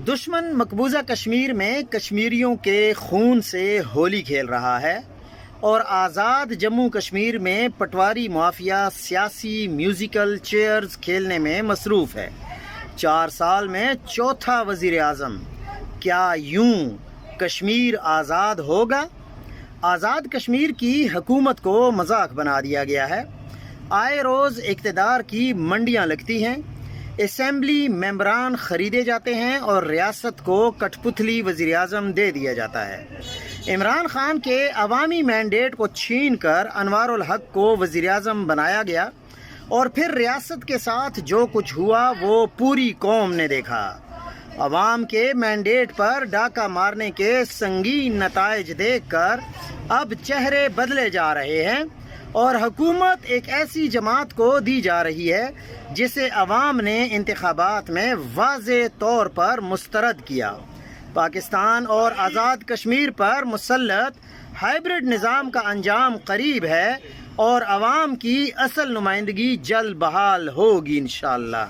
دشمن مقبوضہ کشمیر میں کشمیریوں کے خون سے ہولی کھیل رہا ہے اور آزاد جموں کشمیر میں پٹواری مافیا سیاسی میوزیکل چیئرز کھیلنے میں مصروف ہے۔ 4 سال میں چوتھا وزیر اعظم، کیا یوں کشمیر آزاد ہوگا؟ آزاد کشمیر کی حکومت کو مذاق بنا دیا گیا ہے۔ آئے روز اقتدار کی منڈیاں لگتی ہیں، اسمبلی ممبران خریدے جاتے ہیں اور ریاست کو کٹ پتلی وزیر اعظم دے دیا جاتا ہے۔ عمران خان کے عوامی مینڈیٹ کو چھین کر انوار الحق کو وزیر اعظم بنایا گیا اور پھر ریاست کے ساتھ جو کچھ ہوا وہ پوری قوم نے دیکھا۔ عوام کے مینڈیٹ پر ڈاکہ مارنے کے سنگین نتائج دیکھ کر اب چہرے بدلے جا رہے ہیں اور حکومت ایک ایسی جماعت کو دی جا رہی ہے جسے عوام نے انتخابات میں واضح طور پر مسترد کیا۔ پاکستان اور آزاد کشمیر پر مسلط ہائیبرڈ نظام کا انجام قریب ہے اور عوام کی اصل نمائندگی جلد بحال ہوگی انشاءاللہ۔